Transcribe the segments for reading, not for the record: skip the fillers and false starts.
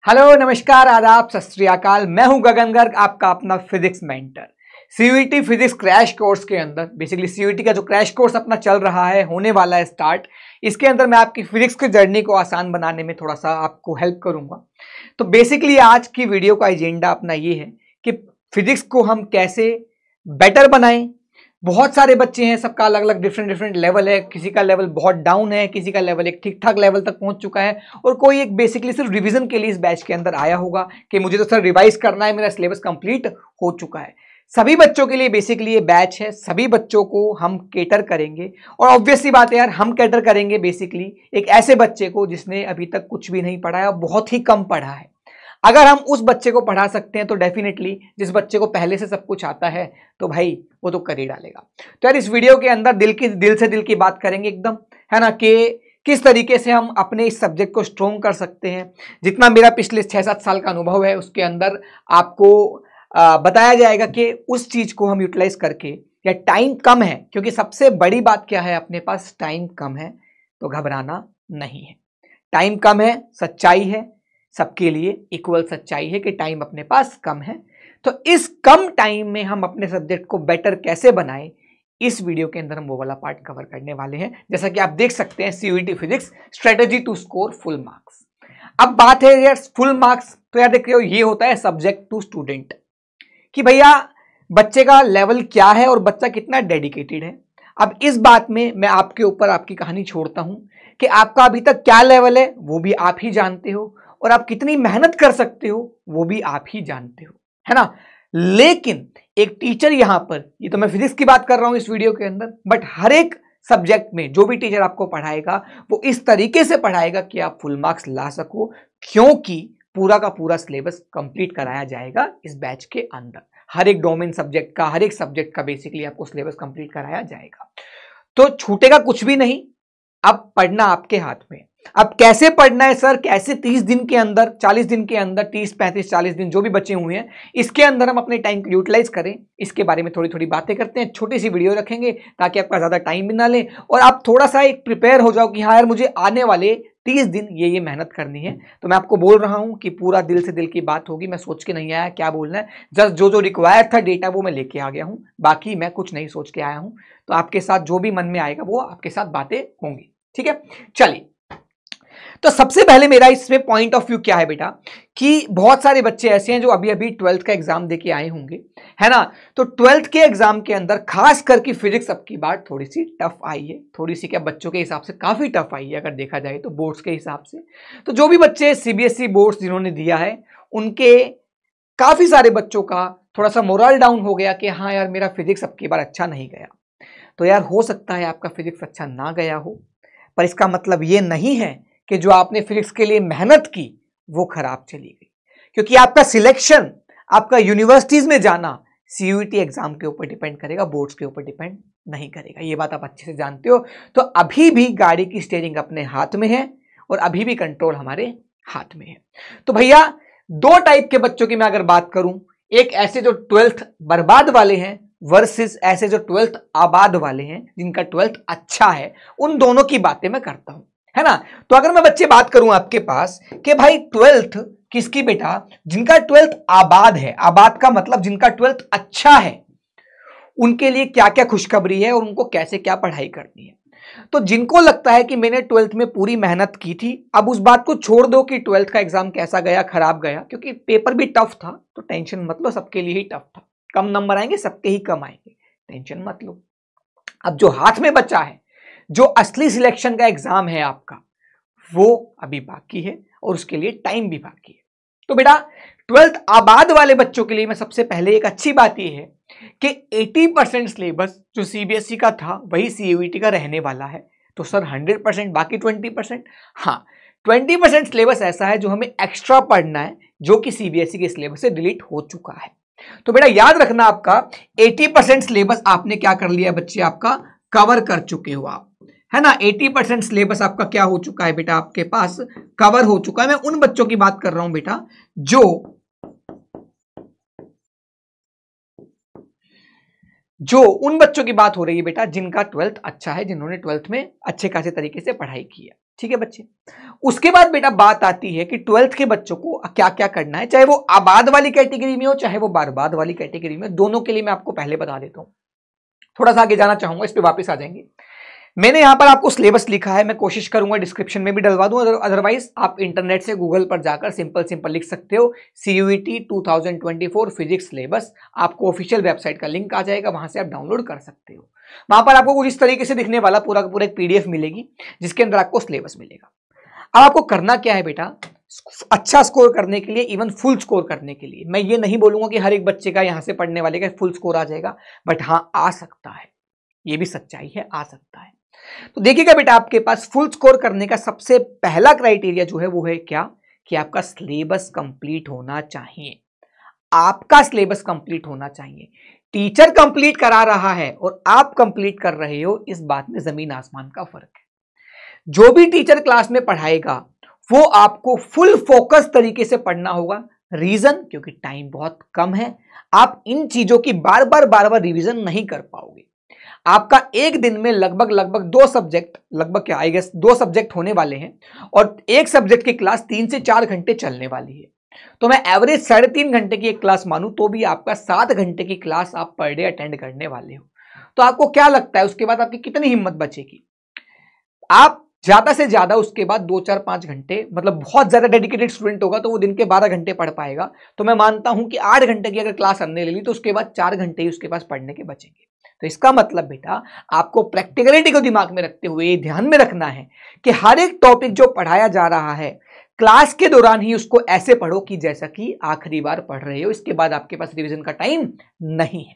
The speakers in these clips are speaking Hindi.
हेलो, नमस्कार, आदाब, सत श्री अकाल। मैं हूं गगन गर्ग, आपका अपना physics mentor. CUET physics crash course के अंदर बेसिकली सीयूईटी का जो क्रैश कोर्स अपना चल रहा है, होने वाला है स्टार्ट। इसके अंदर मैं आपकी फिजिक्स की जर्नी को आसान बनाने में थोड़ा सा आपको हेल्प करूंगा। तो बेसिकली आज की वीडियो का एजेंडा अपना ये है कि फिजिक्स को हम कैसे बेटर बनाएं। बहुत सारे बच्चे हैं, सबका अलग अलग डिफरेंट लेवल है। किसी का लेवल बहुत डाउन है, किसी का लेवल एक ठीक ठाक लेवल तक पहुंच चुका है, और कोई एक बेसिकली सिर्फ रिवीजन के लिए इस बैच के अंदर आया होगा कि मुझे तो सर रिवाइज करना है, मेरा सिलेबस कंप्लीट हो चुका है। सभी बच्चों के लिए बेसिकली ये बैच है, सभी बच्चों को हम केटर करेंगे। और ऑब्वियसली बात है यार, हम केटर करेंगे बेसिकली एक ऐसे बच्चे को जिसने अभी तक कुछ भी नहीं पढ़ा है और बहुत ही कम पढ़ा है। अगर हम उस बच्चे को पढ़ा सकते हैं तो डेफिनेटली जिस बच्चे को पहले से सब कुछ आता है तो भाई वो तो कर ही डालेगा। तो यार इस वीडियो के अंदर दिल से दिल की बात करेंगे एकदम, है ना, कि किस तरीके से हम अपने इस सब्जेक्ट को स्ट्रॉन्ग कर सकते हैं। जितना मेरा पिछले 6-7 साल का अनुभव है उसके अंदर आपको बताया जाएगा कि उस चीज को हम यूटिलाइज करके, या टाइम कम है, क्योंकि सबसे बड़ी बात क्या है, अपने पास टाइम कम है तो घबराना नहीं है। टाइम कम है, सच्चाई है, सबके लिए इक्वल सच्चाई है कि टाइम अपने पास कम है। तो इस कम टाइम में हम अपने सब्जेक्ट को बेटर कैसे बनाएं, इस वीडियो के अंदर हम वो वाला पार्ट कवर करने वाले हैं। जैसा कि आप देख सकते हैं, CUET physics strategy to score full marks. अब बात है यार फुल मार्क्स, तो यार देखिए ये होता है सब्जेक्ट टू स्टूडेंट, कि भैया बच्चे का लेवल क्या है और बच्चा कितना डेडिकेटेड है। अब इस बात में मैं आपके ऊपर आपकी कहानी छोड़ता हूं कि आपका अभी तक क्या लेवल है वो भी आप ही जानते हो, और आप कितनी मेहनत कर सकते हो वो भी आप ही जानते हो, है ना। लेकिन एक टीचर यहां पर, ये तो मैं फिजिक्स की बात कर रहा हूं इस वीडियो के अंदर, बट हर एक सब्जेक्ट में जो भी टीचर आपको पढ़ाएगा वो इस तरीके से पढ़ाएगा कि आप फुल मार्क्स ला सको, क्योंकि पूरा का पूरा सिलेबस कंप्लीट कराया जाएगा इस बैच के अंदर। हर एक डोमेन सब्जेक्ट का, हर एक सब्जेक्ट का बेसिकली आपको सिलेबस कंप्लीट कराया जाएगा, तो छूटेगा कुछ भी नहीं। अब पढ़ना आपके हाथ में। अब कैसे पढ़ना है सर, कैसे 30 दिन के अंदर, 40 दिन के अंदर, 30, 35, 40 दिन जो भी बचे हुए हैं, इसके अंदर हम अपने टाइम को यूटिलाइज करें, इसके बारे में थोड़ी थोड़ी बातें करते हैं। छोटी सी वीडियो रखेंगे ताकि आपका ज्यादा टाइम भी ना ले, और आप थोड़ा सा एक प्रिपेयर हो जाओ कि हाँ यार मुझे आने वाले 30 दिन ये मेहनत करनी है। तो मैं आपको बोल रहा हूं कि पूरा दिल से दिल की बात होगी। मैं सोच के नहीं आया क्या बोलना है, जस्ट जो जो रिक्वायर्ड था डेटा वो मैं लेके आ गया हूं, बाकी मैं कुछ नहीं सोच के आया हूं। तो आपके साथ जो भी मन में आएगा वो आपके साथ बातें होंगी, ठीक है। चलिए, तो सबसे पहले मेरा इसमें पॉइंट ऑफ व्यू क्या है बेटा, कि बहुत सारे बच्चे ऐसे हैं जो अभी अभी 12th का एग्जाम देके आए होंगे, है ना। तो 12th के एग्जाम के अंदर खास करके फिजिक्स अब की बार थोड़ी सी टफ आई है, थोड़ी सी क्या बच्चों के हिसाब से काफी टफ आई है अगर देखा जाए तो, बोर्ड्स के हिसाब से। तो जो भी बच्चे सीबीएसई बोर्ड्स जिन्होंने दिया है, उनके काफी सारे बच्चों का थोड़ा सा मोरल डाउन हो गया कि हाँ यार मेरा फिजिक्स अब की बार अच्छा नहीं गया। तो यार हो सकता है आपका फिजिक्स अच्छा ना गया हो, पर इसका मतलब ये नहीं है कि जो आपने फिजिक्स के लिए मेहनत की वो खराब चली गई, क्योंकि आपका सिलेक्शन, आपका यूनिवर्सिटीज में जाना सीयूईटी एग्जाम के ऊपर डिपेंड करेगा, बोर्ड्स के ऊपर डिपेंड नहीं करेगा। ये बात आप अच्छे से जानते हो। तो अभी भी गाड़ी की स्टीयरिंग अपने हाथ में है और अभी भी कंट्रोल हमारे हाथ में है। तो भैया दो टाइप के बच्चों की मैं अगर बात करूं, एक ऐसे जो 12th बर्बाद वाले हैं वर्सेस ऐसे जो 12th आबाद वाले हैं जिनका 12th अच्छा है, उन दोनों की बातें मैं करता हूं, है ना। तो अगर मैं बच्चे बात करूं आपके पास कि भाई 12th किसकी बेटा, जिनका 12th आबाद है, आबाद का मतलब जिनका 12th अच्छा है, उनके लिए क्या क्या खुशखबरी है और उनको कैसे क्या पढ़ाई करनी है। तो जिनको लगता है कि मैंने 12th में पूरी मेहनत की थी, अब उस बात को छोड़ दो कि 12th का एग्जाम कैसा गया, खराब गया, क्योंकि पेपर भी टफ था, तो टेंशन मत लो, सबके लिए ही टफ था। कम नंबर आएंगे, सबके ही कम आएंगे, टेंशन मत लो। अब जो हाथ में बचा है, जो असली सिलेक्शन का एग्जाम है आपका, वो अभी बाकी है और उसके लिए टाइम भी बाकी है। तो बेटा 12th आबाद वाले बच्चों के लिए मैं सबसे पहले एक अच्छी बात यह है कि 80% सिलेबस जो सीबीएसई का था वही सीयूईटी का रहने वाला है। तो सर 100%, बाकी 20%? हाँ, 20% सिलेबस ऐसा है जो हमें एक्स्ट्रा पढ़ना है, जो कि सीबीएसई के सिलेबस से डिलीट हो चुका है। तो बेटा याद रखना, आपका 80% सिलेबस आपने क्या कर लिया बच्चे, आपका कवर कर चुके हो आप, है ना। 80% सिलेबस आपका क्या हो चुका है बेटा, आपके पास कवर हो चुका है। मैं उन बच्चों की बात कर रहा हूं बेटा जो उन बच्चों की बात हो रही है बेटा जिनका 12th अच्छा है, जिन्होंने 12th में अच्छे खासे तरीके से पढ़ाई की है। ठीक है बच्चे। उसके बाद बेटा बात आती है कि 12th के बच्चों को क्या क्या करना है, चाहे वो आबाद वाली कैटेगरी में हो चाहे वो बर्बाद वाली कैटेगरी में, दोनों के लिए मैं आपको पहले बता देता हूं। थोड़ा सा आगे जाना चाहूंगा, इस पे वापस आ जाएंगे। मैंने यहां पर आपको सिलेबस लिखा है, मैं कोशिश करूंगा डिस्क्रिप्शन में भी डलवा दूं, अदरवाइज आप इंटरनेट से गूगल पर जाकर सिंपल लिख सकते हो CUET 2024 फिजिक्स सिलेबस। आपको ऑफिशियल वेबसाइट का लिंक आ जाएगा, वहां से आप डाउनलोड कर सकते हो। वहां पर आपको कुछ इस तरीके से दिखने वाला पूरा का पूरा एक PDF मिलेगी जिसके अंदर आपको सिलेबस मिलेगा। अब आपको करना क्या है बेटा, अच्छा स्कोर करने के लिए, इवन फुल स्कोर करने के लिए, मैं ये नहीं बोलूंगा कि हर एक बच्चे का यहां से पढ़ने वाले का फुल स्कोर आ जाएगा, बट हाँ आ सकता है, ये भी सच्चाई है, आ सकता है। तो देखिएगा बेटा, आपके पास फुल स्कोर करने का सबसे पहला क्राइटेरिया जो है वो है क्या, कि आपका सिलेबस कंप्लीट होना चाहिए। आपका सिलेबस कंप्लीट होना चाहिए। टीचर कंप्लीट करा रहा है और आप कंप्लीट कर रहे हो, इस बात में जमीन आसमान का फर्क है। जो भी टीचर क्लास में पढ़ाएगा वो आपको फुल फोकस तरीके से पढ़ना होगा। रीजन, क्योंकि टाइम बहुत कम है, आप इन चीजों की बार बार रिवीजन नहीं कर पाओगे। आपका एक दिन में लगभग 2 सब्जेक्ट, लगभग क्या आई गेस 2 सब्जेक्ट होने वाले हैं और एक सब्जेक्ट की क्लास 3 से 4 घंटे चलने वाली है। तो मैं एवरेज 3.5 घंटे की एक क्लास मानूं तो भी आपका 7 घंटे की क्लास आप पर डे अटेंड करने वाले हो। तो आपको क्या लगता है उसके बाद आपकी कितनी हिम्मत बचेगी? आप ज्यादा से ज्यादा उसके बाद 2, 4, 5 घंटे, मतलब बहुत ज्यादा डेडिकेटेड स्टूडेंट होगा तो वो दिन के 12 घंटे पढ़ पाएगा। तो मैं मानता हूं कि 8 घंटे की अगर क्लास हमने ले ली तो उसके बाद 4 घंटे ही उसके पास पढ़ने के बचेंगे। तो इसका मतलब बेटा, आपको प्रैक्टिकलिटी को दिमाग में रखते हुए ध्यान में रखना है कि हर एक टॉपिक जो पढ़ाया जा रहा है क्लास के दौरान ही उसको ऐसे पढ़ो कि जैसा कि आखिरी बार पढ़ रहे हो। इसके बाद आपके पास रिवीजन का टाइम नहीं है।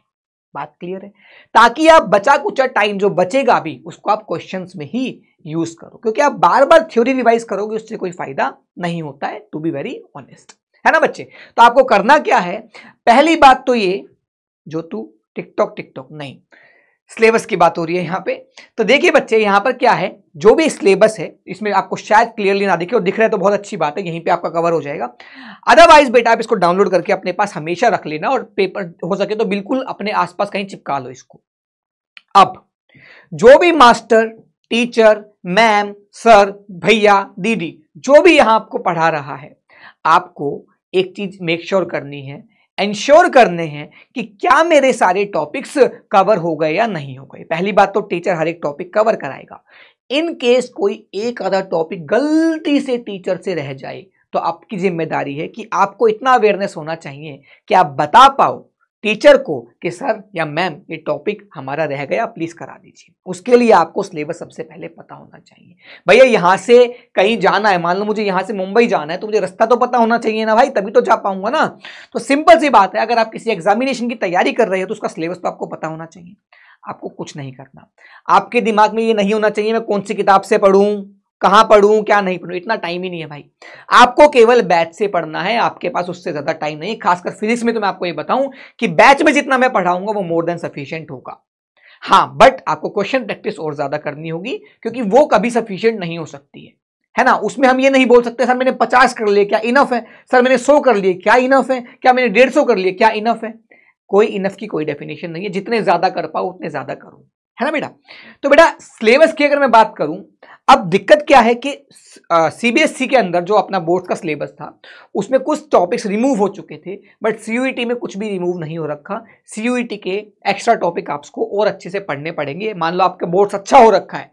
बात क्लियर है? ताकि आप बचा कुचा टाइम जो बचेगा अभी उसको आप क्वेश्चंस में ही यूज करो, क्योंकि आप बार बार थ्योरी रिवाइज करोगे उससे कोई फायदा नहीं होता है, टू बी वेरी ऑनेस्ट, है ना बच्चे। तो आपको करना क्या है, पहली बात तो ये, जो तू टिकटॉक नहीं, सिलेबस की बात हो रही है यहां पे। तो देखिए बच्चे, यहां पर क्या है, जो भी सिलेबस है इसमें आपको शायद क्लियरली ना दिखे, और दिख रहा है तो बहुत अच्छी बात है, यहीं पे आपका कवर हो जाएगा। अदरवाइज बेटा आप इसको डाउनलोड करके अपने पास हमेशा रख लेना, और पेपर हो सके तो बिल्कुल अपने आसपास कहीं चिपका लो इसको। अब जो भी मास्टर, टीचर, मैम, सर, भैया, दीदी, जो भी यहां आपको पढ़ा रहा है, आपको एक चीज मेक श्योर करनी है, इंश्योर करने हैं कि क्या मेरे सारे टॉपिक्स कवर हो गए या नहीं हो गए। पहली बात तो टीचर हर एक टॉपिक कवर कराएगा। इन केस कोई एक आधा टॉपिक गलती से टीचर से रह जाए तो आपकी जिम्मेदारी है कि आपको इतना अवेयरनेस होना चाहिए कि आप बता पाओ टीचर को कि सर या मैम ये टॉपिक हमारा रह गया, प्लीज करा दीजिए। उसके लिए आपको सिलेबस सबसे पहले पता होना चाहिए। भैया यहां से कहीं जाना है, मान लो मुझे यहां से मुंबई जाना है, तो मुझे रास्ता तो पता होना चाहिए ना भाई, तभी तो जा पाऊंगा ना। तो सिंपल सी बात है, अगर आप किसी एग्जामिनेशन की तैयारी कर रहे हो तो उसका सिलेबस तो आपको पता होना चाहिए। आपको कुछ नहीं करना, आपके दिमाग में ये नहीं होना चाहिए मैं कौन सी किताब से पढ़ूं, कहां पढ़ूं, क्या नहीं पढ़ूं, इतना टाइम ही नहीं है भाई। आपको केवल बैच से पढ़ना है, आपके पास उससे ज्यादा टाइम नहीं। खासकर फिजिक्स में तो मैं आपको ये बताऊं कि बैच में जितना मैं पढ़ाऊंगा वो मोर देन सफिशिएंट होगा। हाँ, बट आपको क्वेश्चन प्रैक्टिस और ज्यादा करनी होगी, क्योंकि वो कभी सफिशिएंट नहीं हो सकती है ना। उसमें हम ये नहीं बोल सकते सर मैंने 50 कर लिए क्या इनफ है, सर मैंने 100 कर लिए क्या इनफ है, क्या मैंने 150 कर लिए क्या इनफ है। कोई इनफ की कोई डेफिनेशन नहीं है, जितने ज्यादा कर पाओ उतने ज्यादा करो, है ना बेटा। तो बेटा सिलेबस की अगर मैं बात करूं, अब दिक्कत क्या है कि CBSE के अंदर जो अपना बोर्ड का सिलेबस था उसमें कुछ टॉपिक्स रिमूव हो चुके थे, बट CUET में कुछ भी रिमूव नहीं हो रखा। CUET के एक्स्ट्रा टॉपिक आपको और अच्छे से पढ़ने पड़ेंगे। मान लो आपका बोर्ड्स अच्छा हो रखा है,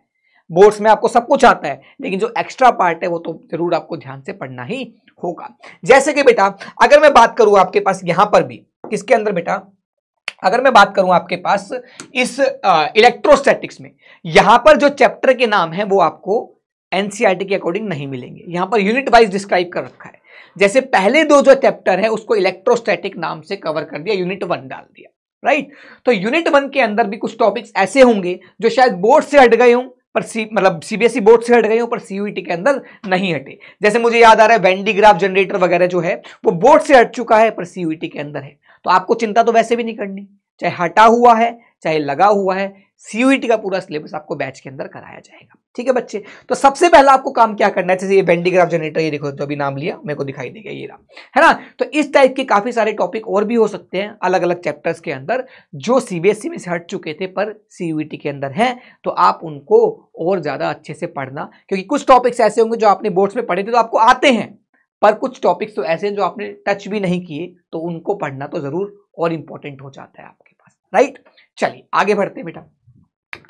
बोर्ड्स में आपको सब कुछ आता है, लेकिन जो एक्स्ट्रा पार्ट है वो तो जरूर आपको ध्यान से पढ़ना ही होगा। जैसे कि बेटा अगर मैं बात करूं आपके पास यहां पर भी, किसके अंदर बेटा, अगर मैं बात करूं आपके पास इस इलेक्ट्रोस्टैटिक्स में, यहां पर जो चैप्टर के नाम है वो आपको NCERT के अकॉर्डिंग नहीं मिलेंगे। यहां पर यूनिट वाइज डिस्क्राइब कर रखा है। जैसे पहले दो जो चैप्टर है उसको इलेक्ट्रोस्टैटिक नाम से कवर कर दिया, यूनिट 1 डाल दिया, राइट। तो यूनिट 1 के अंदर भी कुछ टॉपिक्स ऐसे होंगे जो शायद बोर्ड से हट गए हों, पर मतलब CBSE बोर्ड से हट गए हो, पर CUET के अंदर नहीं हटे। जैसे मुझे याद आ रहा है वेन डी ग्राफ जनरेटर वगैरह जो है वो बोर्ड से हट चुका है, पर CUET के अंदर है। तो आपको चिंता तो वैसे भी नहीं करनी, चाहे हटा हुआ है चाहे लगा हुआ है, सीयूईटी का पूरा सिलेबस आपको बैच के अंदर कराया जाएगा। ठीक है बच्चे, तो सबसे पहला आपको काम क्या करना है, जैसे ये वेन डिग्राफ जनरेटर, ये देखो जो अभी नाम लिया मेरे को दिखाई देगा, ये रहा, है ना। तो इस टाइप के काफी सारे टॉपिक और भी हो सकते हैं अलग अलग चैप्टर्स के अंदर जो सीबीएसई में से हट चुके थे पर सीयूईटी के अंदर हैं, तो आप उनको और ज्यादा अच्छे से पढ़ना, क्योंकि कुछ टॉपिक्स ऐसे होंगे जो आपने बोर्ड्स में पढ़े थे तो आपको आते हैं, पर कुछ टॉपिक्स तो ऐसे हैं जो आपने टच भी नहीं किए, तो उनको पढ़ना तो जरूर और इंपॉर्टेंट हो जाता है आपके पास, राइट। चलिए आगे बढ़ते हैं बेटा,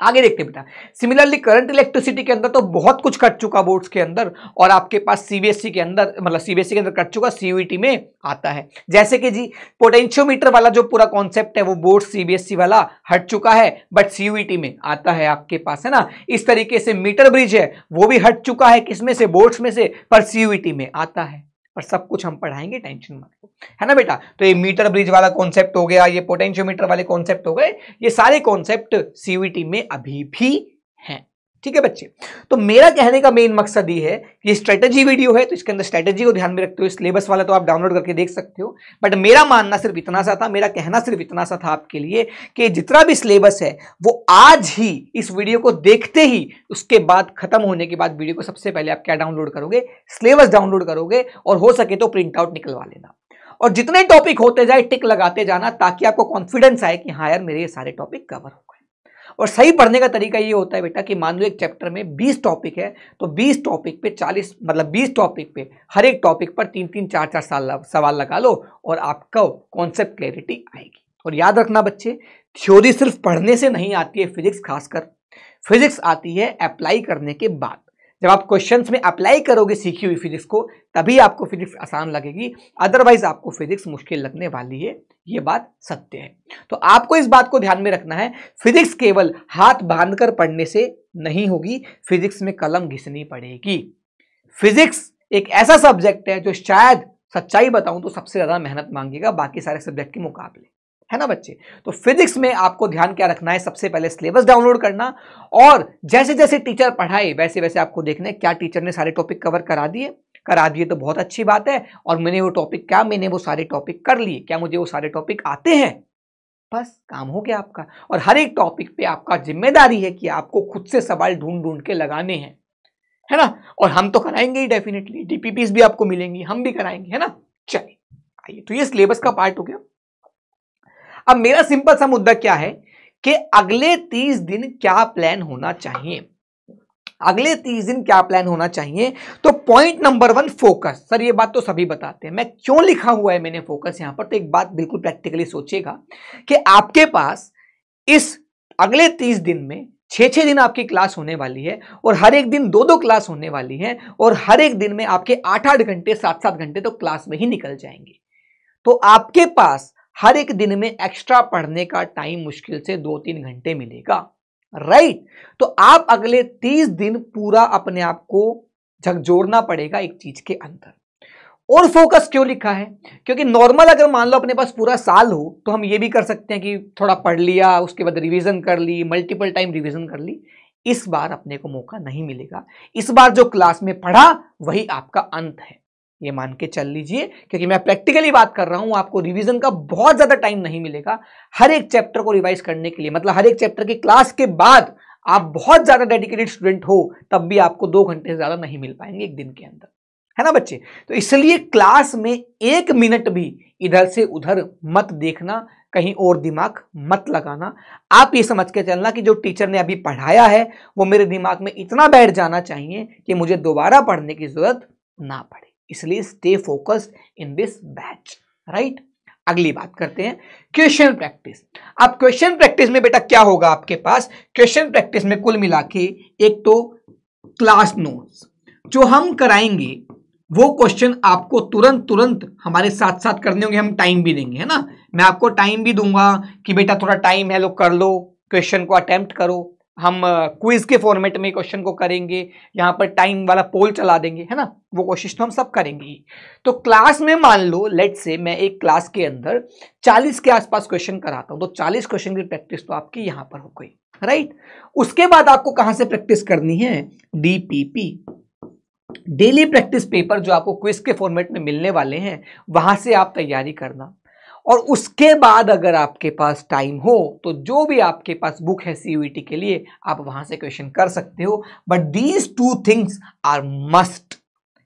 आगे देखते हैं बेटा। सिमिलरली करंट इलेक्ट्रिसिटी के अंदर तो बहुत कुछ कट चुका बोर्ड्स के अंदर, और आपके पास सीबीएसई के अंदर, मतलब सीबीएसई के अंदर कट चुका, सीयूईटी में आता है। जैसे कि जी पोटेंशियोमीटर वाला जो पूरा कॉन्सेप्ट है वो बोर्ड सीबीएसई वाला हट चुका है, बट सीयूईटी में आता है आपके पास, है ना। इस तरीके से मीटर ब्रिज है वो भी हट चुका है, किसमें से, बोर्ड्स में से, पर सीयूईटी में आता है। और सब कुछ हम पढ़ाएंगे, टेंशन मत लो, है ना बेटा। तो ये मीटर ब्रिज वाला कॉन्सेप्ट हो गया, ये पोटेंशियोमीटर वाले कॉन्सेप्ट हो गए, ये सारे कॉन्सेप्ट सीयूईटी में अभी भी हैं। ठीक है बच्चे, तो मेरा कहने का मेन मकसद ये है, ये स्ट्रेटेजी वीडियो है तो इसके अंदर स्ट्रेटेजी को ध्यान में रखते हुए सिलेबस वाला तो आप डाउनलोड करके देख सकते हो, बट मेरा मानना सिर्फ इतना सा था, मेरा कहना सिर्फ इतना सा था आपके लिए कि जितना भी सिलेबस है वो आज ही इस वीडियो को देखते ही, उसके बाद खत्म होने के बाद वीडियो को सबसे पहले आप क्या डाउनलोड करोगे, सिलेबस डाउनलोड करोगे, और हो सके तो प्रिंट आउट निकलवा लेना, और जितने टॉपिक होते जाए टिक लगाते जाना, ताकि आपको कॉन्फिडेंस आए कि हाँ यार मेरे ये सारे टॉपिक कवर हो गए। और सही पढ़ने का तरीका ये होता है बेटा कि मान लो एक चैप्टर में 20 टॉपिक है, तो 20 टॉपिक पे 40, मतलब 20 टॉपिक पे हर एक टॉपिक पर 3-3 4-4 सवाल लगा लो और आपको कॉन्सेप्ट क्लैरिटी आएगी। और याद रखना बच्चे, थ्योरी सिर्फ पढ़ने से नहीं आती है, फिजिक्स खासकर फिजिक्स आती है अप्लाई करने के बाद। जब आप क्वेश्चंस में अप्लाई करोगे सीखी हुई फिजिक्स को, तभी आपको फिजिक्स आसान लगेगी, अदरवाइज आपको फिजिक्स मुश्किल लगने वाली है, ये बात सत्य है। तो आपको इस बात को ध्यान में रखना है, फिजिक्स केवल हाथ बांधकर पढ़ने से नहीं होगी, फिजिक्स में कलम घिसनी पड़ेगी। फिजिक्स एक ऐसा सब्जेक्ट है जो शायद, सच्चाई बताऊं तो, सबसे ज्यादा मेहनत मांगेगा बाकी सारे सब्जेक्ट के मुकाबले, है ना बच्चे। तो फिजिक्स में आपको ध्यान क्या रखना है, सबसे पहले सिलेबस डाउनलोड करना, और जैसे जैसे टीचर पढ़ाए वैसे वैसे आपको देखना है क्या टीचर ने सारे टॉपिक कवर करा दिए तो बहुत अच्छी बात है, और मैंने वो सारे टॉपिक कर लिए, क्या मुझे वो सारे टॉपिक आते हैं, बस काम हो गया आपका। और हर एक टॉपिक पे आपका जिम्मेदारी है कि आपको खुद से सवाल ढूंढ ढूंढ के लगाने हैं, है ना। और हम तो कराएंगे ही डेफिनेटली, डीपीपीस भी आपको मिलेंगी, हम भी कराएंगे, है ना। चलिए आइए, तो ये सिलेबस का पार्ट हो गया। अब मेरा सिंपल सा मुद्दा क्या है कि अगले 30 दिन क्या प्लान होना चाहिए, अगले 30 दिन क्या प्लान होना चाहिए। तो पॉइंट नंबर 1, फोकस। सर ये बात तो सभी बताते हैं, मैं क्यों लिखा हुआ है मैंने फोकस यहां पर, तो एक बात बिल्कुल प्रैक्टिकली सोचिएगा कि आपके पास इस अगले 30 दिन में 6-6 दिन आपकी क्लास होने वाली है, और हर एक दिन 2-2 क्लास होने वाली है, और हर एक दिन में आपके 8-8 घंटे 7-7 घंटे तो क्लास में ही निकल जाएंगे। तो आपके पास हर एक दिन में एक्स्ट्रा पढ़ने का टाइम मुश्किल से 2-3 घंटे मिलेगा, राइट। तो आप अगले 30 दिन पूरा अपने आप को झकझोरना पड़ेगा एक चीज के अंदर। और फोकस क्यों लिखा है, क्योंकि नॉर्मल अगर मान लो अपने पास पूरा साल हो तो हम ये भी कर सकते हैं कि थोड़ा पढ़ लिया, उसके बाद रिवीजन कर ली, मल्टीपल टाइम रिवीजन कर ली। इस बार अपने को मौका नहीं मिलेगा, इस बार जो क्लास में पढ़ा वही आपका अंत है, ये मान के चल लीजिए, क्योंकि मैं प्रैक्टिकली बात कर रहा हूं। आपको रिवीजन का बहुत ज्यादा टाइम नहीं मिलेगा हर एक चैप्टर को रिवाइज करने के लिए, मतलब हर एक चैप्टर की क्लास के बाद आप बहुत ज्यादा डेडिकेटेड स्टूडेंट हो तब भी आपको 2 घंटे से ज्यादा नहीं मिल पाएंगे एक दिन के अंदर, है ना बच्चे। तो इसलिए क्लास में 1 मिनट भी इधर से उधर मत देखना, कहीं और दिमाग मत लगाना। आप ये समझ के चलना कि जो टीचर ने अभी पढ़ाया है वो मेरे दिमाग में इतना बैठ जाना चाहिए कि मुझे दोबारा पढ़ने की जरूरत ना पड़े। इसलिए stay focused in this batch, right. अगली बात करते हैं क्वेश्चन प्रैक्टिस। अब क्वेश्चन प्रैक्टिस में बेटा क्या होगा आपके पास, क्वेश्चन प्रैक्टिस में कुल मिला के एक तो क्लास नोट्स जो हम कराएंगे वो क्वेश्चन आपको तुरंत हमारे साथ साथ करने होंगे, हम टाइम भी देंगे, है ना। मैं आपको टाइम भी दूंगा कि बेटा थोड़ा टाइम है, लो कर लो, क्वेश्चन को अटेम्प्ट करो। हम क्विज के फॉर्मेट में क्वेश्चन को करेंगे, यहाँ पर टाइम वाला पोल चला देंगे, है ना। वो कोशिश तो हम सब करेंगे ही। तो क्लास में मान लो लेट्स से मैं एक क्लास के अंदर 40 के आसपास क्वेश्चन कराता हूं, तो 40 क्वेश्चन की प्रैक्टिस तो आपकी यहां पर हो गई, राइट। उसके बाद आपको कहां से प्रैक्टिस करनी है, डीपीपी, डेली प्रैक्टिस पेपर जो आपको क्विज के फॉर्मेट में मिलने वाले हैं, वहां से आप तैयारी करना। और उसके बाद अगर आपके पास टाइम हो तो जो भी आपके पास बुक है सीयूईटी के लिए आप वहां से क्वेश्चन कर सकते हो, but these two things are must,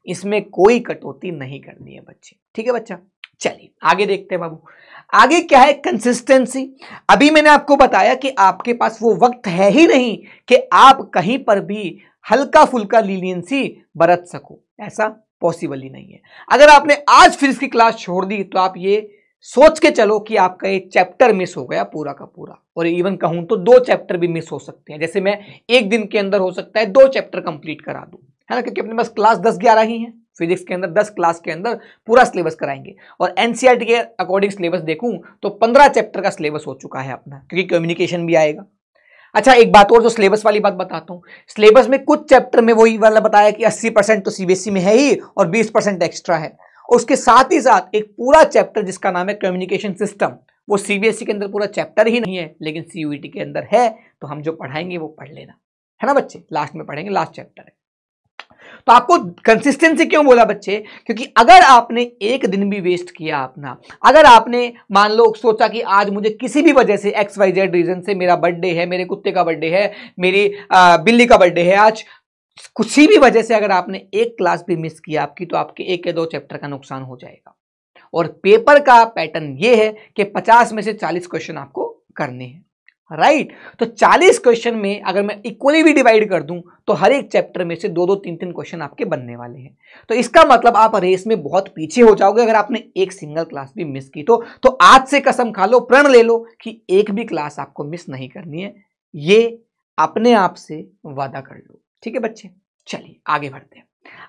इसमें कोई कटौती नहीं करनी है बच्चे। ठीक है बच्चा, चलिए आगे देखते हैं बाबू। आगे क्या है, कंसिस्टेंसी। अभी मैंने आपको बताया कि आपके पास वो वक्त है ही नहीं कि आप कहीं पर भी हल्का फुल्का लीनियंसी बरत सको, ऐसा पॉसिबल ही नहीं है। अगर आपने आज फिजिक्स की क्लास छोड़ दी तो आप ये सोच के चलो कि आपका एक चैप्टर मिस हो गया पूरा का पूरा, और इवन कहूं तो 2 चैप्टर भी मिस हो सकते हैं। जैसे मैं एक दिन के अंदर हो सकता है 2 चैप्टर कंप्लीट करा दूं, है ना, क्योंकि अपने पास क्लास 10-11 ही है फिजिक्स के अंदर, 10 क्लास के अंदर पूरा सिलेबस कराएंगे। और एनसीईआरटी के अकॉर्डिंग सिलेबस देखूं तो 15 चैप्टर का सिलेबस हो चुका है अपना, क्योंकि कम्युनिकेशन भी आएगा। अच्छा एक बात और, जो सिलेबस वाली बात बताता हूं, सिलेबस में कुछ चैप्टर में वही वाला बताया कि 80% तो सीबीएसई में है ही और 20% एक्स्ट्रा है। और उसके साथ ही साथ एक पूरा चैप्टर जिसका नाम है कम्युनिकेशन सिस्टम, वो सीबीएसई के अंदर पूरा चैप्टर ही नहीं है, लेकिन सीयूईटी के अंदर है। तो हम जो पढ़ाएंगे वो पढ़ लेना, है ना बच्चे, लास्ट में पढ़ेंगे, लास्ट चैप्टर है। तो आपको कंसिस्टेंसी क्यों बोला बच्चे, क्योंकि अगर आपने एक दिन भी वेस्ट किया अपना, अगर आपने मान लो सोचा कि आज मुझे किसी भी वजह से XYZ रीजन से, मेरा बर्थडे है, मेरे कुत्ते का बर्थडे है, मेरी बिल्ली का बर्थडे है आज, किसी भी वजह से अगर आपने एक क्लास भी मिस किया आपकी, तो आपके 1 या 2 चैप्टर का नुकसान हो जाएगा। और पेपर का पैटर्न ये है कि 50 में से 40 क्वेश्चन आपको करने हैं, राइट। तो 40 क्वेश्चन में अगर मैं इक्वली भी डिवाइड कर दूं तो हर एक चैप्टर में से 2-2, 3-3 क्वेश्चन आपके बनने वाले हैं। तो इसका मतलब आप रेस में बहुत पीछे हो जाओगे अगर आपने एक सिंगल क्लास भी मिस की तो आज से कसम खा लो, प्रण ले लो कि एक भी क्लास आपको मिस नहीं करनी है। ये अपने आप से वादा कर लो, ठीक है बच्चे। चलिए आगे बढ़ते हैं।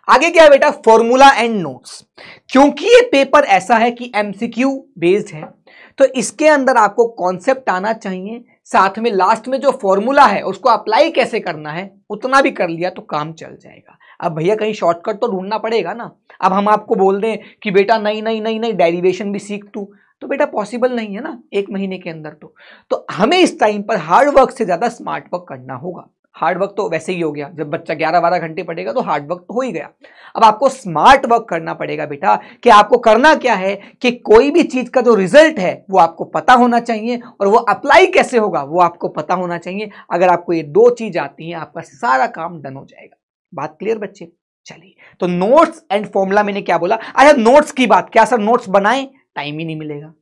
आगे क्या है बेटा, फॉर्मूला एंड नोट्स। क्योंकि ये पेपर ऐसा है कि एमसीक्यू बेस्ड है, तो इसके अंदर आपको कॉन्सेप्ट आना चाहिए, साथ में लास्ट में जो फॉर्मूला है उसको अप्लाई कैसे करना है उतना भी कर लिया तो काम चल जाएगा। अब भैया कहीं शॉर्टकट तो ढूंढना पड़ेगा ना। अब हम आपको बोल दें कि बेटा नहीं डेरिवेशन भी सीख तू, तो बेटा पॉसिबल नहीं है ना 1 महीने के अंदर। तो हमें इस टाइम पर हार्ड वर्क से ज्यादा स्मार्ट वर्क करना होगा। हार्ड वर्क तो वैसे ही हो गया, जब बच्चा 11-12 घंटे पढ़ेगा तो हार्ड वर्क तो हो ही गया। अब आपको स्मार्ट वर्क करना पड़ेगा बेटा, कि आपको करना क्या है कि कोई भी चीज का जो रिजल्ट है वो आपको पता होना चाहिए, और वो अप्लाई कैसे होगा वो आपको पता होना चाहिए। अगर आपको ये 2 चीज आती हैं आपका सारा काम डन हो जाएगा। बात क्लियर बच्चे। चलिए तो नोट्स एंड फॉर्मूला मैंने क्या बोला। अच्छा नोट्स की बात, क्या सर नोट्स बनाएं, टाइम ही नहीं मिलेगा।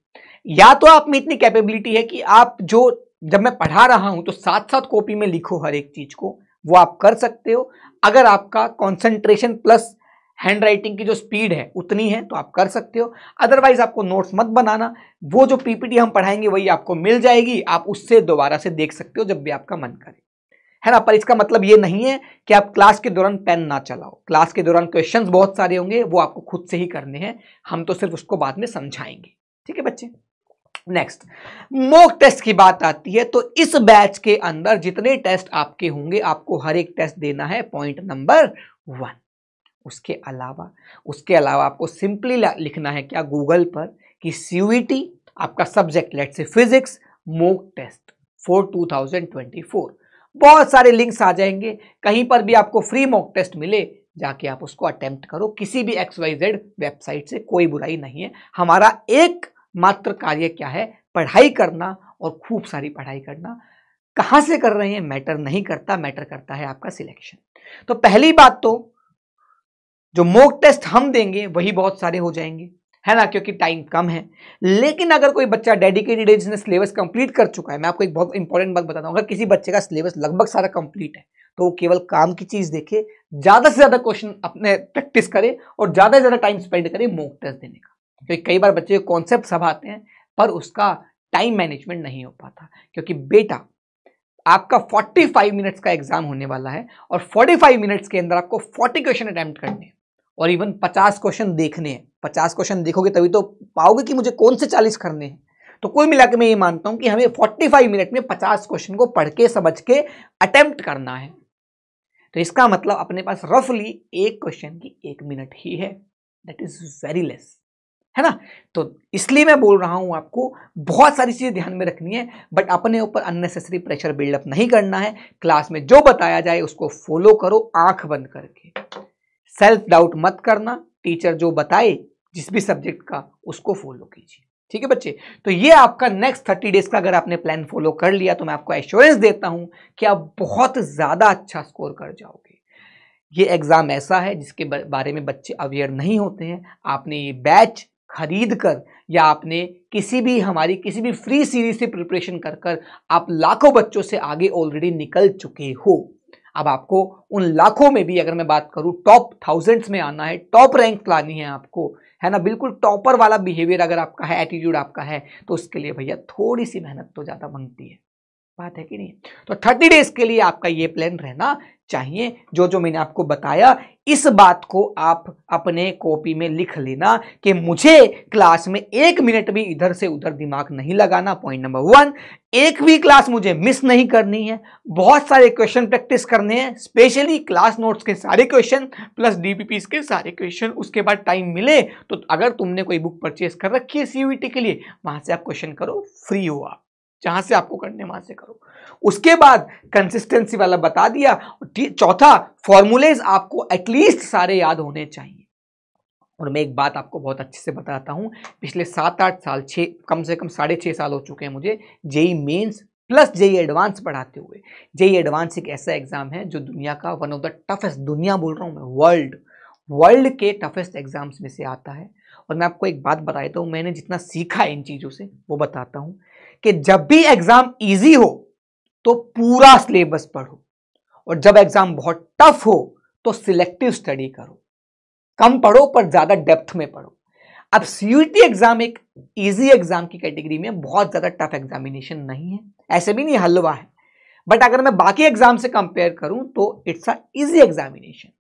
या तो आप में इतनी कैपेबिलिटी है कि आप जो जब मैं पढ़ा रहा हूं तो साथ साथ कॉपी में लिखो हर एक चीज को, वो आप कर सकते हो। अगर आपका कंसंट्रेशन प्लस हैंड राइटिंग की जो स्पीड है उतनी है तो आप कर सकते हो। अदरवाइज आपको नोट्स मत बनाना, वो जो पीपीटी हम पढ़ाएंगे वही आपको मिल जाएगी, आप उससे दोबारा से देख सकते हो जब भी आपका मन करे, है ना। पर इसका मतलब ये नहीं है कि आप क्लास के दौरान पेन ना चलाओ। क्लास के दौरान क्वेश्चंस बहुत सारे होंगे, वो आपको खुद से ही करने हैं, हम तो सिर्फ उसको बाद में समझाएंगे, ठीक है बच्चे। नेक्स्ट मॉक टेस्ट की बात आती है, तो इस बैच के अंदर जितने टेस्ट आपके होंगे आपको हर एक टेस्ट देना है पॉइंट नंबर 1। उसके अलावा आपको सिंपली लिखना है क्या गूगल पर कि सीयूईटी आपका subject let's say physics mock test for 2024। बहुत सारे लिंक्स आ जाएंगे, कहीं पर भी आपको फ्री मॉक टेस्ट मिले जाके आप उसको अटेम्प्ट करो, किसी भी XYZ वेबसाइट से, कोई बुराई नहीं है। हमारा एक मात्र कार्य क्या है, पढ़ाई करना और खूब सारी पढ़ाई करना। कहां से कर रहे हैं मैटर नहीं करता, मैटर करता है आपका सिलेक्शन। तो पहली बात तो जो मॉक टेस्ट हम देंगे वही बहुत सारे हो जाएंगे, है ना, क्योंकि टाइम कम है। लेकिन अगर कोई बच्चा डेडिकेटेड है जिसने सिलेबस कंप्लीट कर चुका है, मैं आपको एक बहुत इंपॉर्टेंट बात बताता हूं, अगर किसी बच्चे का सिलेबस लगभग सारा कंप्लीट है तो वो केवल काम की चीज देखे, ज्यादा से ज्यादा क्वेश्चन अपने प्रैक्टिस करे और ज्यादा से ज्यादा टाइम स्पेंड करे मॉक टेस्ट देने का। क्योंकि कई बार बच्चे कॉन्सेप्ट सब आते हैं पर उसका टाइम मैनेजमेंट नहीं हो पाता, क्योंकि बेटा आपका 45 मिनट्स का एग्जाम होने वाला है और 45 मिनट्स के अंदर आपको 40 क्वेश्चन अटेम्प्ट करने हैं और इवन 50 क्वेश्चन देखने हैं। 50 क्वेश्चन देखोगे तभी तो पाओगे कि मुझे कौन से 40 करने हैं। तो कुल मिलाकर मैं ये मानता हूं कि हमें 45 मिनट में 50 क्वेश्चन को पढ़ के समझ के अटेम्प्ट करना है। तो इसका मतलब अपने पास रफली एक क्वेश्चन की 1 मिनट ही है, दैट इज वेरी लेस, है ना। तो इसलिए मैं बोल रहा हूं आपको बहुत सारी चीजें ध्यान में रखनी है, बट अपने ऊपर अननेसेसरी प्रेशर बिल्डअप नहीं करना है। क्लास में जो बताया जाए उसको फॉलो करो आंख बंद करके, सेल्फ डाउट मत करना। टीचर जो बताए जिस भी सब्जेक्ट का उसको फॉलो कीजिए, ठीक है बच्चे। तो ये आपका नेक्स्ट 30 डेज का अगर आपने प्लान फॉलो कर लिया तो मैं आपको एश्योरेंस देता हूं कि आप बहुत ज्यादा अच्छा स्कोर कर जाओगे। ये एग्जाम ऐसा है जिसके बारे में बच्चे अवेयर नहीं होते हैं। आपने ये बैच खरीद कर या आपने किसी भी फ्री सीरीज से प्रिपरेशन कर आप लाखों बच्चों से आगे ऑलरेडी निकल चुके हो। अब आपको उन लाखों में भी अगर मैं बात करूं टॉप 1000s में आना है, टॉप रैंक लानी है आपको, है ना, बिल्कुल टॉपर वाला बिहेवियर अगर आपका है, एटीट्यूड आपका है, तो उसके लिए भैया थोड़ी सी मेहनत तो ज्यादा बनती है, बात है कि नहीं। तो 30 डेज के लिए आपका ये प्लान रहना चाहिए। जो मैंने आपको बताया इस बात को आप अपने कॉपी में लिख लेना कि मुझे क्लास में 1 मिनट भी इधर से उधर दिमाग नहीं लगाना। पॉइंट नंबर 1, एक भी क्लास मुझे मिस नहीं करनी है। बहुत सारे क्वेश्चन प्रैक्टिस करने हैं, स्पेशली क्लास नोट्स के सारे क्वेश्चन प्लस डीपीपीस के सारे क्वेश्चन। उसके बाद टाइम मिले तो अगर तुमने कोई बुक परचेस कर रखी है सीयूईटी के लिए, वहां से आप क्वेश्चन करो, फ्री हो आप, जहां से आपको करने वहां से करो। उसके बाद कंसिस्टेंसी वाला बता दिया। चौथा, फॉर्मूलेज आपको एटलीस्ट सारे याद होने चाहिए। और मैं एक बात आपको बहुत अच्छे से बताता हूं, पिछले 7-8 साल, कम से कम 6.5 साल हो चुके हैं मुझे JEE mains plus JEE advance पढ़ाते हुए। जेई एडवांस एक ऐसा एग्जाम है जो दुनिया का वन ऑफ द टफेस्ट, दुनिया बोल रहा हूं मैं, वर्ल्ड के टफेस्ट एग्जाम्स में से आता है। और मैं आपको एक बात बताता हूं, मैंने जितना सीखा है इन चीजों से वो बताता हूं कि जब भी एग्जाम इजी हो तो पूरा सिलेबस पढ़ो, और जब एग्जाम बहुत टफ हो तो सिलेक्टिव स्टडी करो। कम पढ़ो पर ज्यादा डेप्थ में पढ़ो। अब सीयूईटी एग्जाम एक इजी एग्जाम की कैटेगरी में, बहुत ज्यादा टफ एग्जामिनेशन नहीं है, ऐसे भी नहीं हलवा है, बट अगर मैं बाकी एग्जाम से कंपेयर करूं तो इट्स अ इजी एग्जामिनेशन।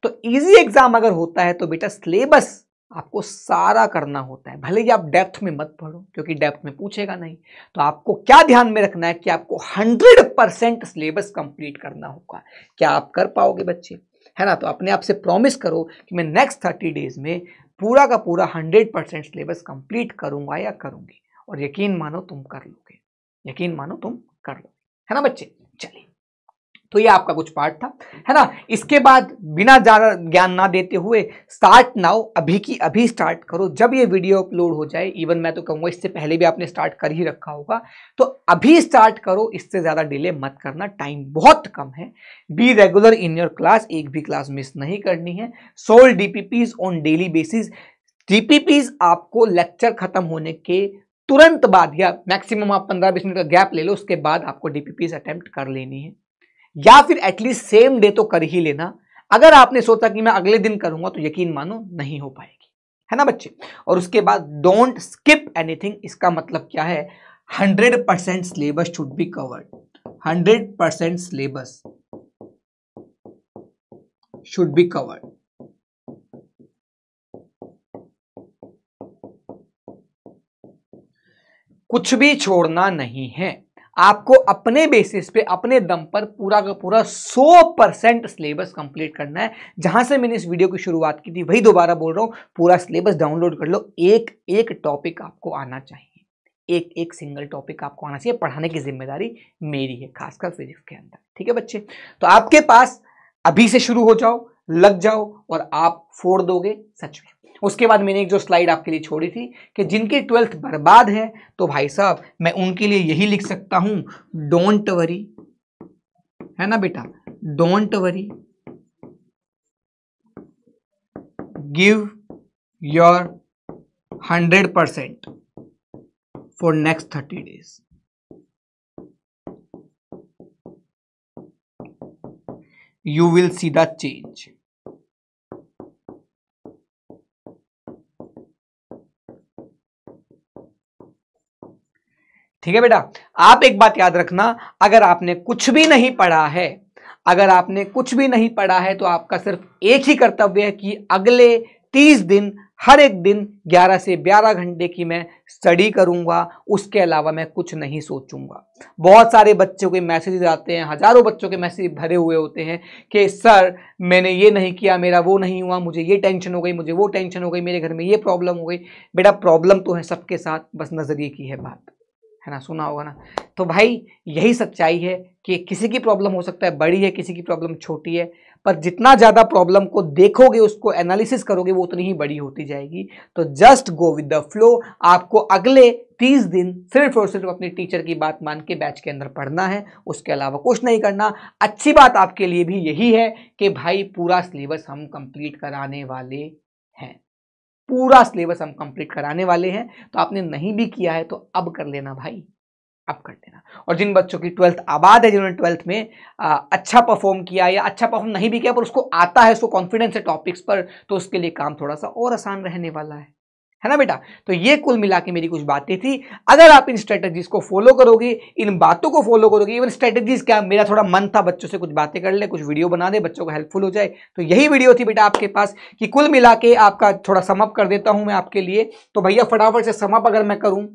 तो इजी एग्जाम अगर होता है तो बेटा सिलेबस आपको सारा करना होता है, भले ही आप डेप्थ में मत पढ़ो क्योंकि डेप्थ में पूछेगा नहीं। तो आपको क्या ध्यान में रखना है कि आपको 100% सिलेबस कंप्लीट करना होगा। क्या आप कर पाओगे बच्चे, है ना। तो अपने आप से प्रॉमिस करो कि मैं नेक्स्ट 30 डेज में पूरा का पूरा 100% सिलेबस कंप्लीट करूंगा या करूंगी, और यकीन मानो तुम कर लोगे, यकीन मानो तुम कर लोगे, है ना बच्चे। चलिए, तो ये आपका कुछ पार्ट था, है ना। इसके बाद बिना ज्यादा ज्ञान ना देते हुए स्टार्ट नाउ, अभी की अभी स्टार्ट करो। जब ये वीडियो अपलोड हो जाए, इवन मैं तो कहूंगा इससे पहले भी आपने स्टार्ट कर ही रखा होगा, तो अभी स्टार्ट करो, इससे ज्यादा डिले मत करना, टाइम बहुत कम है। Be regular in your class, एक भी क्लास मिस नहीं करनी है। Solve DPPs on daily basis. DPPs आपको लेक्चर खत्म होने के तुरंत बाद या मैक्सिमम आप 15-20 मिनट का गैप ले लो, उसके बाद आपको डीपीपीज अटेम्प्ट कर लेनी है, या फिर एटलीस्ट सेम डे तो कर ही लेना। अगर आपने सोचा कि मैं अगले दिन करूंगा तो यकीन मानो नहीं हो पाएगी, है ना बच्चे। और उसके बाद डोंट स्किप एनीथिंग। इसका मतलब क्या है, 100% syllabus should be covered, 100% syllabus should be covered. कुछ भी छोड़ना नहीं है। आपको अपने बेसिस पे, अपने दम पर पूरा का पूरा 100% सिलेबस कंप्लीट करना है। जहां से मैंने इस वीडियो की शुरुआत की थी वही दोबारा बोल रहा हूं, पूरा सिलेबस डाउनलोड कर लो। एक एक टॉपिक आपको आना चाहिए, एक एक सिंगल टॉपिक आपको आना चाहिए। पढ़ाने की जिम्मेदारी मेरी है, खासकर फिजिक्स के अंदर, ठीक है बच्चे। तो आपके पास अभी से शुरू हो जाओ, लग जाओ, और आप फोड़ दोगे सच में। उसके बाद मैंने एक जो स्लाइड आपके लिए छोड़ी थी कि जिनकी 12th बर्बाद है, तो भाई साहब मैं उनके लिए यही लिख सकता हूं, डोंट वरी, है ना बेटा, don't worry, give your 100% for next 30 days। You will see the change। ठीक है बेटा। आप एक बात याद रखना, अगर आपने कुछ भी नहीं पढ़ा है, अगर आपने कुछ भी नहीं पढ़ा है तो आपका सिर्फ एक ही कर्तव्य है कि अगले 30 दिन हर एक दिन 11 से 12 घंटे की मैं स्टडी करूंगा, उसके अलावा मैं कुछ नहीं सोचूंगा। बहुत सारे बच्चों के मैसेजेस आते हैं, हजारों बच्चों के मैसेज भरे हुए होते हैं कि सर मैंने ये नहीं किया, मेरा वो नहीं हुआ, मुझे ये टेंशन हो गई, मुझे वो टेंशन हो गई, मेरे घर में ये प्रॉब्लम हो गई। बेटा प्रॉब्लम तो है सबके साथ, बस नजरिए की है बात, है ना, सुना होगा ना। तो भाई यही सच्चाई है कि किसी की प्रॉब्लम हो सकता है बड़ी है, किसी की प्रॉब्लम छोटी है, पर जितना ज़्यादा प्रॉब्लम को देखोगे, उसको एनालिसिस करोगे, वो उतनी ही बड़ी होती जाएगी। तो just go with the flow. आपको अगले 30 दिन सिर्फ और सिर्फ अपनी टीचर की बात मान के बैच के अंदर पढ़ना है, उसके अलावा कुछ नहीं करना। अच्छी बात आपके लिए भी यही है कि भाई पूरा सिलेबस हम कंप्लीट कराने वाले हैं, पूरा सिलेबस हम कंप्लीट कराने वाले हैं। तो आपने नहीं भी किया है तो अब कर लेना भाई, अब कर लेना। और जिन बच्चों की 12th आबाद है, जिन्होंने 12th में अच्छा परफॉर्म किया या अच्छा परफॉर्म नहीं भी किया पर उसको आता है, उसको कॉन्फिडेंस है टॉपिक्स पर, तो उसके लिए काम थोड़ा सा और आसान रहने वाला है ना बेटा। तो ये कुल मिला के मेरी कुछ बातें थी। अगर आप इन स्ट्रेटजीज को फॉलो करोगे, इन बातों को फॉलो करोगे, इवन स्ट्रेटजीज क्या, मेरा थोड़ा मन था बच्चों से कुछ बातें कर ले, कुछ वीडियो बना दे, बच्चों को हेल्पफुल हो जाए, तो यही वीडियो थी बेटा आपके पास कि कुल मिला के आपका थोड़ा समअप कर देता हूं मैं आपके लिए। तो भैया फटाफट से समअप अगर मैं करूं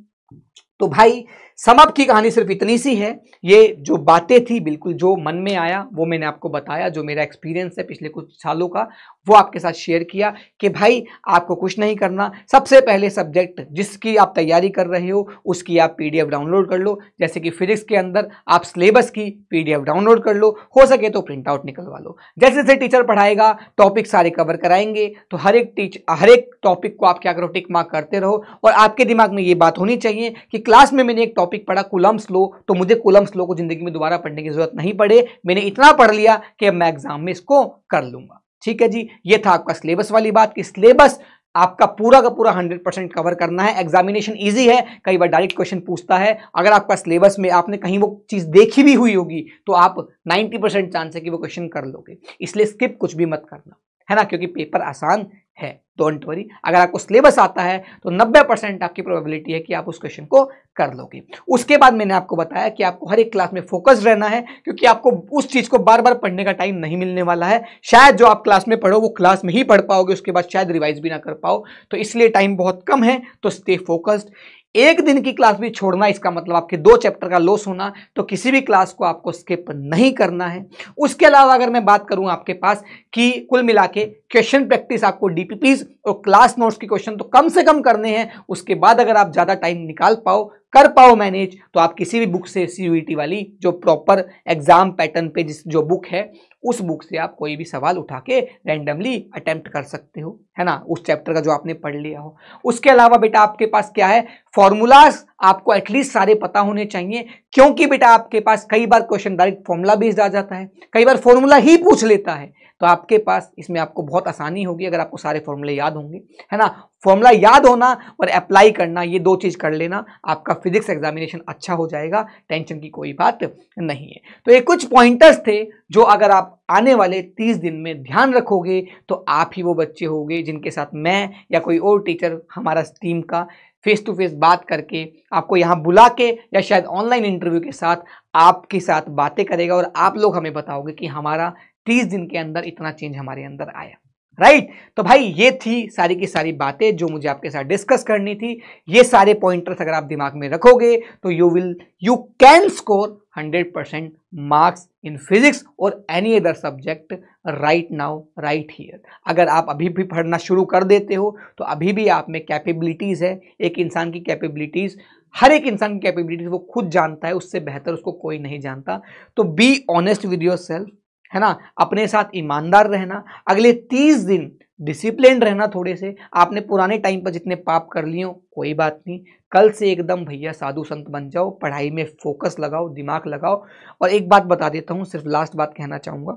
तो भाई समअप की कहानी सिर्फ इतनी सी है। ये जो बातें थी बिल्कुल जो मन में आया वो मैंने आपको बताया, जो मेरा एक्सपीरियंस है पिछले कुछ सालों का वो आपके साथ शेयर किया कि भाई आपको कुछ नहीं करना। सबसे पहले सब्जेक्ट जिसकी आप तैयारी कर रहे हो उसकी आप पीडीएफ डाउनलोड कर लो। जैसे कि फिजिक्स के अंदर आप सिलेबस की पीडीएफ डाउनलोड कर लो, हो सके तो प्रिंट आउट निकलवा लो। जैसे जैसे टीचर पढ़ाएगा टॉपिक सारे कवर कराएंगे, तो हर एक टॉपिक को आप क्या करो, टिक मार्क करते रहो। और आपके दिमाग में ये बात होनी चाहिए कि क्लास में मैंने एक टॉपिक पढ़ा कूलम्ब्स लॉ, तो मुझे कूलम्ब्स लॉ को जिंदगी में दोबारा पढ़ने की जरूरत नहीं पड़े, मैंने इतना पढ़ लिया कि अब मैं एग्जाम में इसको कर लूंगा। ठीक है जी, ये था आपका सिलेबस वाली बात कि सिलेबस आपका पूरा का पूरा 100% कवर करना है। एग्जामिनेशन इजी है, कई बार डायरेक्ट क्वेश्चन पूछता है, अगर आपका सिलेबस में आपने कहीं वो चीज देखी भी हुई होगी तो आप 90% चांस है कि वो क्वेश्चन कर लोगे। इसलिए स्किप कुछ भी मत करना, है ना, क्योंकि पेपर आसान है। डोंट वरी, अगर आपको सिलेबस आता है तो 90% आपकी प्रोबेबिलिटी है कि आप उस क्वेश्चन को कर लोगे। उसके बाद मैंने आपको बताया कि आपको हर एक क्लास में फोकस रहना है, क्योंकि आपको उस चीज को बार बार पढ़ने का टाइम नहीं मिलने वाला है। शायद जो आप क्लास में पढ़ो वो क्लास में ही पढ़ पाओगे, उसके बाद शायद रिवाइज भी ना कर पाओ, तो इसलिए टाइम बहुत कम है। तो स्टे फोकस्ड। एक दिन की क्लास भी छोड़ना इसका मतलब आपके 2 चैप्टर का लॉस होना, तो किसी भी क्लास को आपको स्किप नहीं करना है। उसके अलावा अगर मैं बात करूं आपके पास कि कुल मिला के क्वेश्चन प्रैक्टिस आपको डीपीपीज और क्लास नोट्स के क्वेश्चन तो कम से कम करने हैं। उसके बाद अगर आप ज्यादा टाइम निकाल पाओ, कर पाओ मैनेज, तो आप किसी भी बुक से सीयूईटी वाली जो प्रॉपर एग्जाम पैटर्न पे जो बुक है उस बुक से आप कोई भी सवाल उठा के रैंडमली अटेम्प्ट कर सकते हो, है ना, उस चैप्टर का जो आपने पढ़ लिया हो। उसके अलावा बेटा आपके पास क्या है, फॉर्मूलाज आपको एटलीस्ट सारे पता होने चाहिए, क्योंकि बेटा आपके पास कई बार क्वेश्चन डायरेक्ट फॉर्मूला बेस्ड आ जाता है, कई बार फॉर्मूला ही पूछ लेता है। तो आपके पास इसमें आपको बहुत आसानी होगी अगर आपको सारे फॉर्मूले याद होंगे, है ना। फॉर्मूला याद होना और अप्लाई करना, ये 2 चीज कर लेना, आपका फिजिक्स एग्जामिनेशन अच्छा हो जाएगा, टेंशन की कोई बात नहीं है। तो ये कुछ पॉइंटर्स थे जो अगर आप आने वाले 30 दिन में ध्यान रखोगे तो आप ही वो बच्चे होंगे जिनके साथ मैं या कोई और टीचर हमारा टीम का फेस टू फेस बात करके आपको यहाँ बुला के या शायद ऑनलाइन इंटरव्यू के साथ आपके साथ बातें करेगा और आप लोग हमें बताओगे कि हमारा 30 दिन के अंदर इतना चेंज हमारे अंदर आया। राइट, तो भाई ये थी सारी की सारी बातें जो मुझे आपके साथ डिस्कस करनी थी। ये सारे पॉइंटर्स अगर आप दिमाग में रखोगे तो you can score 100% marks in physics और any other subject right now right here. अगर आप अभी भी पढ़ना शुरू कर देते हो तो अभी भी आप में कैपेबिलिटीज है। एक इंसान की कैपेबिलिटीज, हर एक इंसान की कैपेबिलिटीज वो खुद जानता है, उससे बेहतर उसको कोई नहीं जानता। तो बी ऑनेस्ट विद योरसेल्फ, है ना, अपने साथ ईमानदार रहना। अगले 30 दिन डिसिप्लिन रहना। थोड़े से आपने पुराने टाइम पर जितने पाप कर लिए हो कोई बात नहीं, कल से एकदम भैया साधु संत बन जाओ, पढ़ाई में फोकस लगाओ, दिमाग लगाओ। और एक बात बता देता हूं, सिर्फ लास्ट बात कहना चाहूंगा,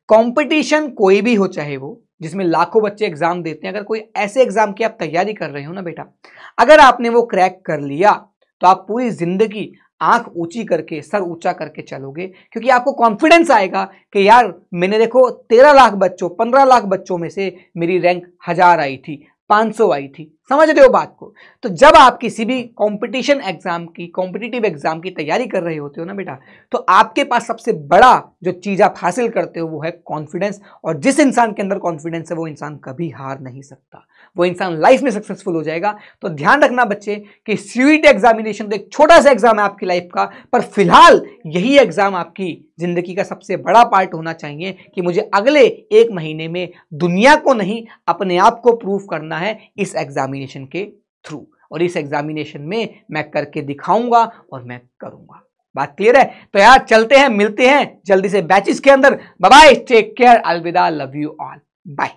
कंपटीशन कोई भी हो, चाहे वो जिसमें लाखों बच्चे एग्जाम देते हैं, अगर कोई ऐसे एग्जाम की आप तैयारी कर रहे हो ना बेटा, अगर आपने वो क्रैक कर लिया तो आप पूरी जिंदगी आंख ऊंची करके, सर ऊंचा करके चलोगे, क्योंकि आपको कॉन्फिडेंस आएगा कि यार मैंने देखो 13 लाख बच्चों, 15 लाख बच्चों में से मेरी रैंक 1000 आई थी, 500 आई थी। समझ रहे हो बात को? तो जब आप किसी भी कंपटीशन एग्जाम की, कॉम्पिटिटिव एग्जाम की तैयारी कर रहे होते हो ना बेटा, तो आपके पास सबसे बड़ा जो चीज आप हासिल करते हो वो है कॉन्फिडेंस। और जिस इंसान के अंदर कॉन्फिडेंस है वो इंसान कभी हार नहीं सकता, वो इंसान लाइफ में सक्सेसफुल हो जाएगा। तो ध्यान रखना बच्चे कि सीयूईटी एग्जामिनेशन तो एक छोटा सा एग्जाम है आपकी लाइफ का, पर फिलहाल यही एग्जाम आपकी जिंदगी का सबसे बड़ा पार्ट होना चाहिए कि मुझे अगले 1 महीने में दुनिया को नहीं अपने आप को प्रूव करना है इस एग्जामिनेशन के थ्रू। और इस एग्जामिनेशन में मैं करके दिखाऊंगा और मैं करूंगा। बात क्लियर है? तो यार चलते हैं, मिलते हैं जल्दी से बैचेस के अंदर। बाय बाय, टेक केयर, अलविदा, लव यू ऑल, बाय।